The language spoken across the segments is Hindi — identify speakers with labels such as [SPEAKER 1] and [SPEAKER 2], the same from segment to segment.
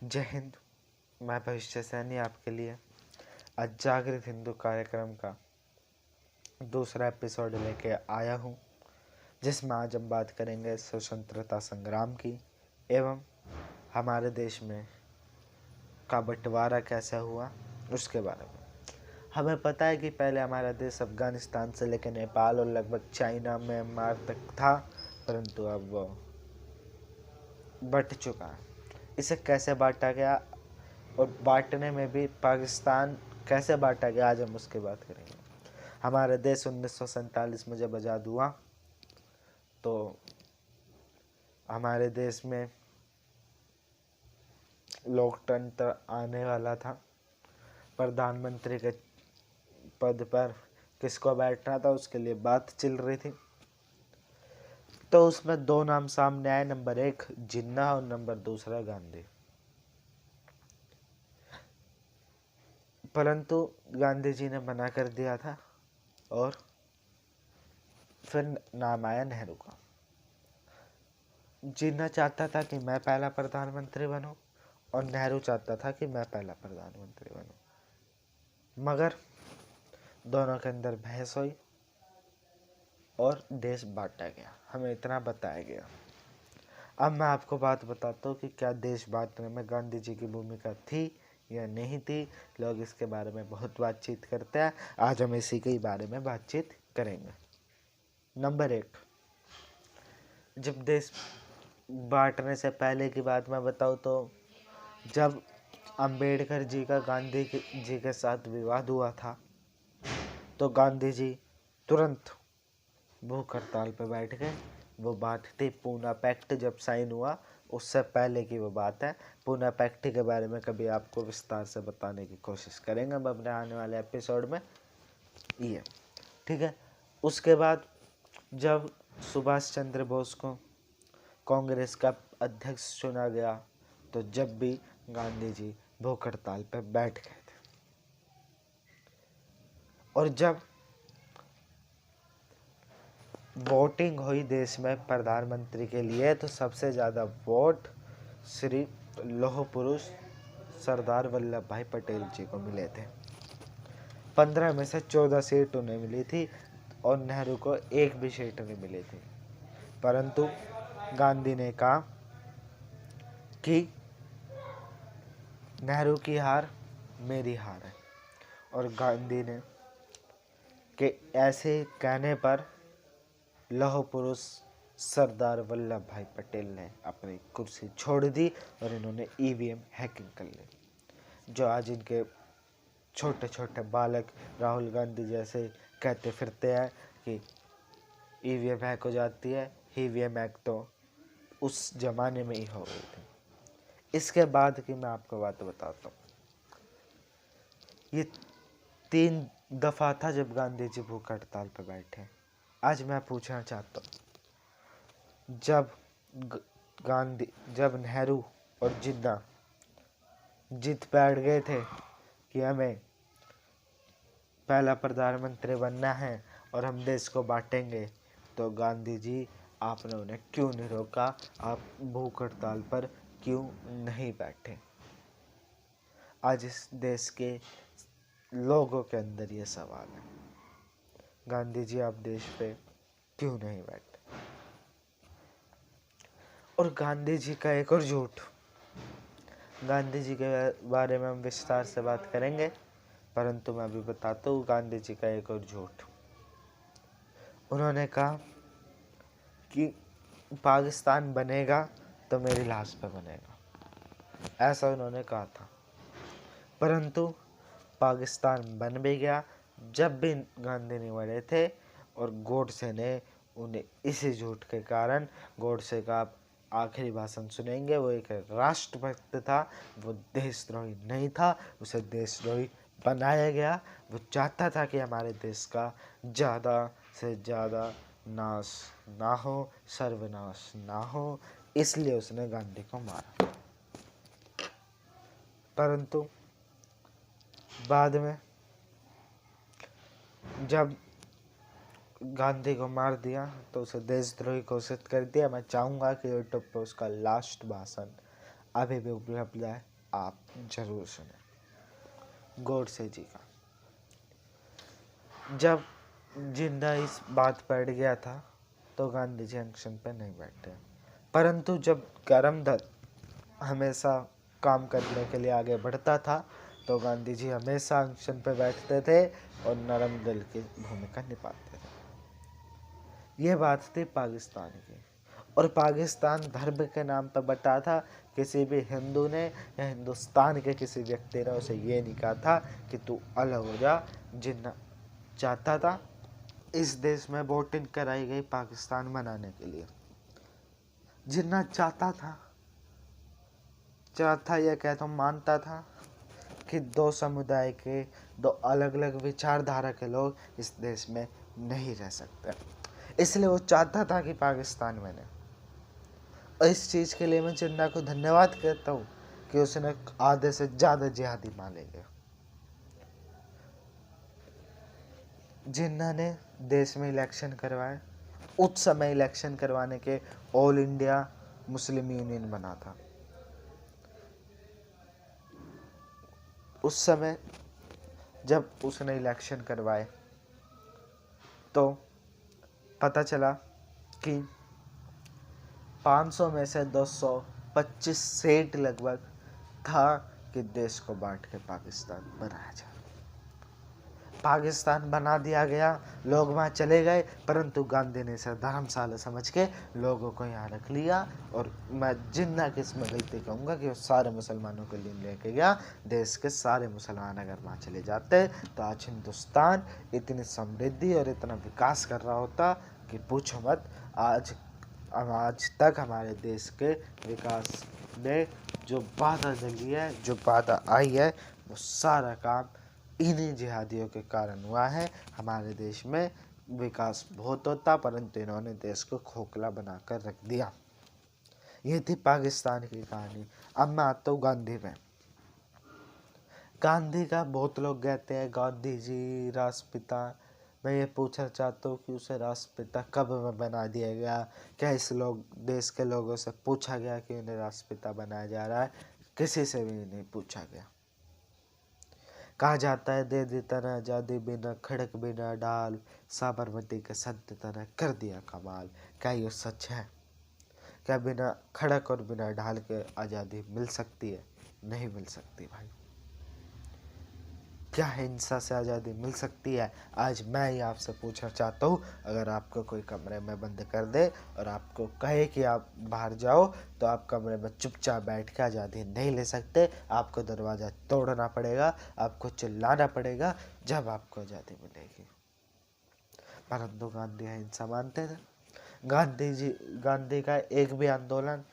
[SPEAKER 1] जय हिंद। मैं भविष्य सैनी आपके लिए आज जागृत हिंदू कार्यक्रम का दूसरा एपिसोड लेके आया हूँ, जिसमें आज हम बात करेंगे स्वतंत्रता संग्राम की एवं हमारे देश में का बंटवारा कैसे हुआ उसके बारे में। हमें पता है कि पहले हमारा देश अफगानिस्तान से लेकर नेपाल और लगभग चाइना म्यांमार तक था, परंतु अब वो बट चुका है। इसे कैसे बांटा गया और बांटने में भी पाकिस्तान कैसे बांटा गया, आज हम उसकी बात करेंगे। हमारा देश 1947 में जब आज़ाद हुआ तो हमारे देश में लोकतंत्र आने वाला था। प्रधानमंत्री के पद पर किसको बैठना था उसके लिए बात चल रही थी। तो उसमें दो नाम सामने आए, नंबर 1 जिन्ना और नंबर 2 गांधी। परंतु गांधी जी ने मना कर दिया था और फिर नाम आया नेहरू का। जिन्ना चाहता था कि मैं पहला प्रधानमंत्री बनूं और नेहरू चाहता था कि मैं पहला प्रधानमंत्री बनूं, मगर दोनों के अंदर बहस हुई और देश बांटा गया। हमें इतना बताया गया। अब मैं आपको बात बताता हूँ कि क्या देश बांटने में गांधी जी की भूमिका थी या नहीं थी। लोग इसके बारे में बहुत बातचीत करते हैं, आज हम इसी के बारे में बातचीत करेंगे। नंबर 1, जब देश बांटने से पहले की बात मैं बताऊँ तो जब अंबेडकर जी का गांधी जी के साथ विवाद हुआ था तो गांधी जी तुरंत भूख हड़ताल पर बैठ गए। वो बात थी पूना पैक्ट जब साइन हुआ, उससे पहले की वो बात है। पूना पैक्ट के बारे में कभी आपको विस्तार से बताने की कोशिश करेंगे हम अपने आने वाले एपिसोड में। ये ठीक है। उसके बाद जब सुभाष चंद्र बोस को कांग्रेस का अध्यक्ष चुना गया तो जब भी गांधी जी भूख हड़ताल पर बैठ गए थे। और जब वोटिंग हुई देश में प्रधानमंत्री के लिए तो सबसे ज़्यादा वोट श्री लौह पुरुष सरदार वल्लभ भाई पटेल जी को मिले थे। 15 में से 14 सीट उन्हें मिली थी और नेहरू को एक भी सीट नहीं मिली थी। परंतु गांधी ने कहा कि नेहरू की हार मेरी हार है, और गांधी ने के ऐसे कहने पर लौह पुरुष सरदार वल्लभ भाई पटेल ने अपनी कुर्सी छोड़ दी और इन्होंने ईवीएम हैकिंग कर ली। जो आज इनके छोटे छोटे बालक राहुल गांधी जैसे कहते फिरते हैं कि ईवीएम हैक हो जाती है, ईवीएम हैक तो उस जमाने में ही हो गई थी। इसके बाद की मैं आपको बात बताता हूँ। ये 3 दफ़ा था जब गांधी जी भूख हड़ताल पर बैठे। आज मैं पूछना चाहता हूँ, जब नेहरू और जिन्ना जिद बैठ गए थे कि हमें पहला प्रधानमंत्री बनना है और हम देश को बांटेंगे, तो गांधी जी आपने उन्हें क्यों नहीं रोका? आप भूख हड़ताल पर क्यों नहीं बैठे? आज इस देश के लोगों के अंदर ये सवाल है, गांधी जी आप देश पे क्यों नहीं बैठे? और गांधी जी का एक और झूठ, गांधी जी के बारे में हम विस्तार से बात करेंगे, परंतु मैं अभी बताता हूँ गांधी जी का एक और झूठ। उन्होंने कहा कि पाकिस्तान बनेगा तो मेरी लाश पे बनेगा, ऐसा उन्होंने कहा था। परंतु पाकिस्तान बन भी गया जब भी गांधी नहीं मरे थे, और गोडसे ने उन्हें इसी झूठ के कारण, गोडसे का आप आखिरी भाषण सुनेंगे, वो एक राष्ट्रभक्त था, वो देशद्रोही नहीं था, उसे देशद्रोही बनाया गया। वो चाहता था कि हमारे देश का ज़्यादा से ज़्यादा नाश ना हो, सर्वनाश ना हो, इसलिए उसने गांधी को मारा। परंतु बाद में जब गांधी को मार दिया तो उसे देशद्रोही घोषित कर दिया। मैं चाहूँगा कि यूट्यूब पर उसका लास्ट भाषण अभी भी उपलब्ध है, आप जरूर सुने गोडसे जी का। जब जिन्ना इस बात पड़ गया था तो गांधी जी अनशन पे नहीं बैठे, परंतु जब करमदल हमेशा काम करने के लिए आगे बढ़ता था तो गांधी जी हमेशा अनशन पे बैठते थे और नरम दिल की भूमिका निभाते थे। ये बात थी पाकिस्तान की। और पाकिस्तान धर्म के नाम पर बटा था। किसी भी हिंदू ने या हिंदुस्तान के किसी व्यक्ति ने उसे ये नहीं कहा था कि तू अलग हो जा। जिन्ना चाहता था इस देश में वोटिंग कराई गई पाकिस्तान बनाने के लिए। जिन्ना चाहता यह कहता मानता था कि दो समुदाय के, दो अलग अलग विचारधारा के लोग इस देश में नहीं रह सकते, इसलिए वो चाहता था कि पाकिस्तान बने। और इस चीज़ के लिए मैं जिन्ना को धन्यवाद कहता हूँ कि उसने आधे से ज़्यादा जिहादी माने गए। जिन्ना ने देश में इलेक्शन करवाए। उस समय इलेक्शन करवाने के ऑल इंडिया मुस्लिम यूनियन बना था। उस समय जब उसने इलेक्शन करवाए तो पता चला कि 500 में से 225 सीट लगभग था कि देश को बांट के पाकिस्तान बनाया जाए। पाकिस्तान बना दिया गया, लोग वहाँ चले गए, परंतु गांधी ने इसे धर्मशाला समझ के लोगों को यहाँ रख लिया। और मैं जिन्ना की इसमें गलती कहूँगा कि वो सारे मुसलमानों को लेके गया। देश के सारे मुसलमान अगर वहाँ चले जाते तो आज हिंदुस्तान इतनी समृद्धि और इतना विकास कर रहा होता कि पूछो मत। आज तक हमारे देश के विकास में जो बाधा डली है, जो बाधा आई है, वो सारा काम इन्हीं जिहादियों के कारण हुआ है। हमारे देश में विकास बहुत होता, परंतु इन्होंने देश को खोखला बनाकर रख दिया। ये थी पाकिस्तान की कहानी। अब मैं आता हूँ गांधी में। गांधी का बहुत लोग कहते हैं गांधी जी राष्ट्रपिता। मैं ये पूछना चाहता हूँ कि उसे राष्ट्रपिता कब बना दिया गया? क्या देश के लोगों से पूछा गया कि उन्हें राष्ट्रपिता बनाया जा रहा है? किसी से भी नहीं पूछा गया। कहा जाता है दे दी तरह आजादी बिना खड़क बिना डाल, साबरमती के सत्य तरह कर दिया कमाल। क्या ये सच है? क्या बिना खड़क और बिना ढाल के आज़ादी मिल सकती है? नहीं मिल सकती भाई। क्या हिंसा से आज़ादी मिल सकती है? आज मैं ही आपसे पूछना चाहता हूँ, अगर आपको कोई कमरे में बंद कर दे और आपको कहे कि आप बाहर जाओ, तो आप कमरे में चुपचाप बैठ के आज़ादी नहीं ले सकते। आपको दरवाज़ा तोड़ना पड़ेगा, आपको चिल्लाना पड़ेगा, जब आपको आज़ादी मिलेगी। परंतु गांधी हिंसा मानते थे। गांधी का एक भी आंदोलन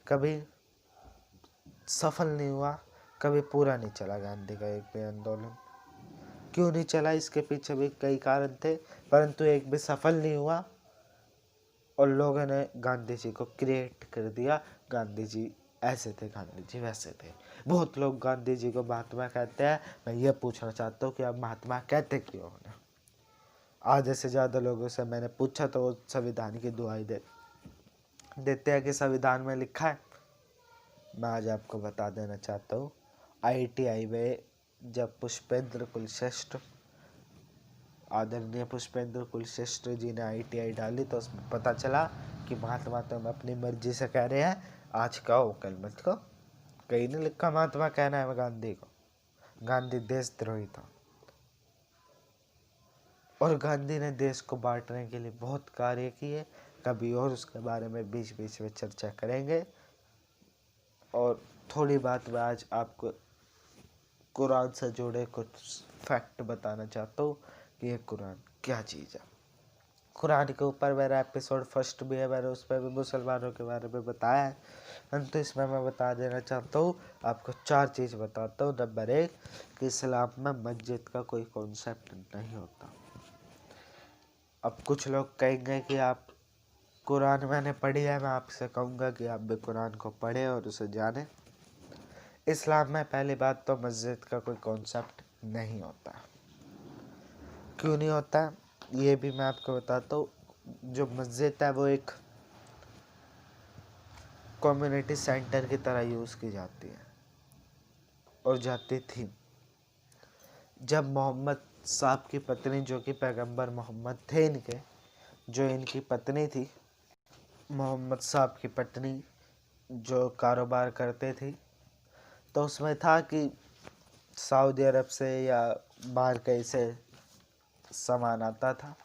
[SPEAKER 1] कभी सफल नहीं हुआ, कभी पूरा नहीं चला गांधी का एक भी आंदोलन। क्यों नहीं चला? इसके पीछे भी कई कारण थे, परंतु एक भी सफल नहीं हुआ। और लोगों ने गांधी जी को क्रिएट कर दिया। गांधी जी ऐसे थे, गांधी जी वैसे थे। बहुत लोग गांधी जी को महात्मा कहते हैं। मैं ये पूछना चाहता हूँ कि आप महात्मा कहते क्यों हो? आधे से ज़्यादा लोगों से मैंने पूछा तो वो संविधान की दुहाई देते हैं कि संविधान में लिखा है। मैं आज आपको बता देना चाहता हूँ, IIT में जब पुष्पेंद्र कुलश्रेष्ठ, आदरणीय पुष्पेंद्र कुलश्रेष्ठ जी ने IIT डाली तो उसमें पता चला कि महात्मा तुम अपनी मर्जी से कह रहे हैं, आज कहो कल मत कहो। कहीं नहीं लिखा महात्मा कहना है गांधी को। गांधी देशद्रोही था। और गांधी ने देश को बांटने के लिए बहुत कार्य किए। कभी और उसके बारे में बीच बीच में चर्चा करेंगे। और थोड़ी बात मैं आज आपको कुरान से जुड़े कुछ फैक्ट बताना चाहता हूँ कि ये कुरान क्या चीज़ है। कुरान के ऊपर मेरा एपिसोड फर्स्ट भी है, मैंने उस पर भी मुसलमानों के बारे में बताया है, परंतु इसमें मैं बता देना चाहता हूँ आपको 4 चीज़ बताता हूँ। नंबर 1 कि इस्लाम में मस्जिद का कोई कॉन्सेप्ट नहीं होता। अब कुछ लोग कहेंगे कि आप कुरान मैंने पढ़ी है, मैं आपसे कहूँगा कि आप भी कुरान को पढ़ें और उसे जानें। इस्लाम में पहली बात तो मस्जिद का कोई कॉन्सेप्ट नहीं होता। क्यों नहीं होता ये भी मैं आपको बताता हूँ। जो मस्जिद है वो एक कम्युनिटी सेंटर की तरह यूज़ की जाती है। और जाती थी। जब मोहम्मद साहब की पत्नी, जो कि पैगंबर मोहम्मद थे इनके, जो इनकी पत्नी थी, मोहम्मद साहब की पत्नी जो कारोबार करते थे, तो उसमें था कि सऊदी अरब से या बाहर कहीं से सामान आता था,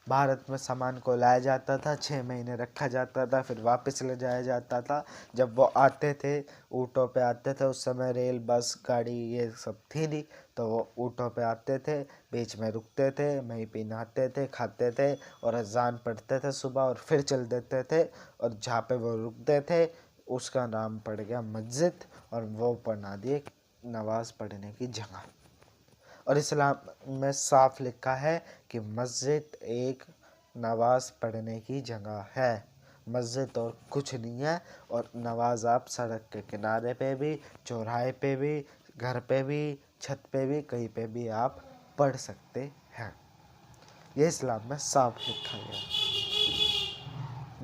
[SPEAKER 1] भारत में सामान को लाया जाता था, 6 महीने रखा जाता था, फिर वापस ले जाया जाता था। जब वो आते थे, ऊँटों पे आते थे, उस समय रेल बस गाड़ी ये सब थी नहीं, तो वो ऊँटों पे आते थे, बीच में रुकते थे, वहीं पे नहाते थे, खाते थे और अजान पढ़ते थे सुबह, और फिर चल देते थे। और जहाँ पे वो रुकते थे उसका नाम पड़ गया मस्जिद, और वो बना दिए नमाज पढ़ने की जगह। और इस्लाम में साफ लिखा है कि मस्जिद एक नमाज पढ़ने की जगह है, मस्जिद और कुछ नहीं है। और नमाज आप सड़क के किनारे पे भी, चौराहे पे भी, घर पे भी, छत पे भी, कहीं पे भी आप पढ़ सकते हैं। ये इस्लाम में साफ लिखा गया है।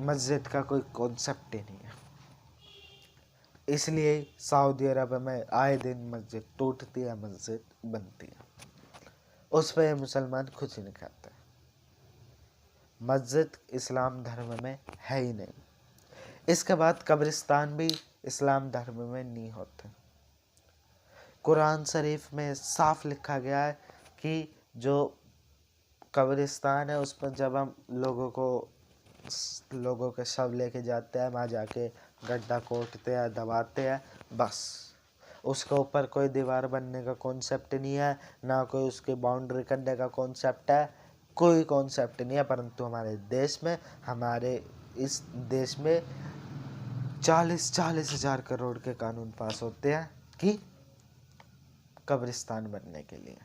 [SPEAKER 1] मस्जिद का कोई कॉन्सेप्ट ही नहीं है। इसलिए सऊदी अरब में आए दिन मस्जिद टूटती है, मस्जिद बनती है, उस पर मुसलमान कुछ नहीं खाते। मस्जिद इस्लाम धर्म में है ही नहीं। इसके बाद कब्रिस्तान भी इस्लाम धर्म में नहीं होते। कुरान शरीफ में साफ लिखा गया है कि जो कब्रिस्तान है उस पर जब हम लोगों के शव लेके जाते हैं, वहाँ जाके गड्ढा कोड़ते हैं, दबाते हैं, बस। उसके ऊपर कोई दीवार बनने का कॉन्सेप्ट नहीं है, ना कोई उसकी बाउंड्री करने का कॉन्सेप्ट है, कोई कॉन्सेप्ट नहीं है। परंतु हमारे देश में, हमारे इस देश में 40 हज़ार करोड़ के कानून पास होते हैं कि कब्रिस्तान बनने के लिए।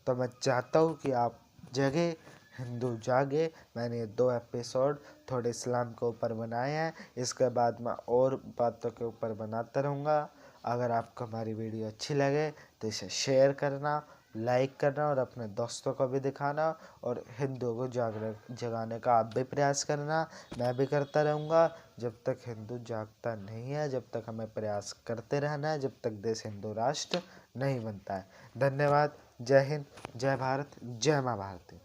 [SPEAKER 1] तो मैं चाहता हूँ कि आप जगे, हिंदू जागे। मैंने ये 2 एपिसोड थोड़े इस्लाम के ऊपर बनाए हैं, इसके बाद मैं और बातों के ऊपर बनाता रहूँगा। अगर आपको हमारी वीडियो अच्छी लगे तो इसे शेयर करना, लाइक करना और अपने दोस्तों को भी दिखाना, और हिंदुओं को जगाने का आप भी प्रयास करना। मैं भी करता रहूँगा जब तक हिंदू जागता नहीं है, जब तक हमें प्रयास करते रहना है, जब तक देश हिंदू राष्ट्र नहीं बनता है। धन्यवाद। जय हिंद, जय भारत, जय माँ भारती।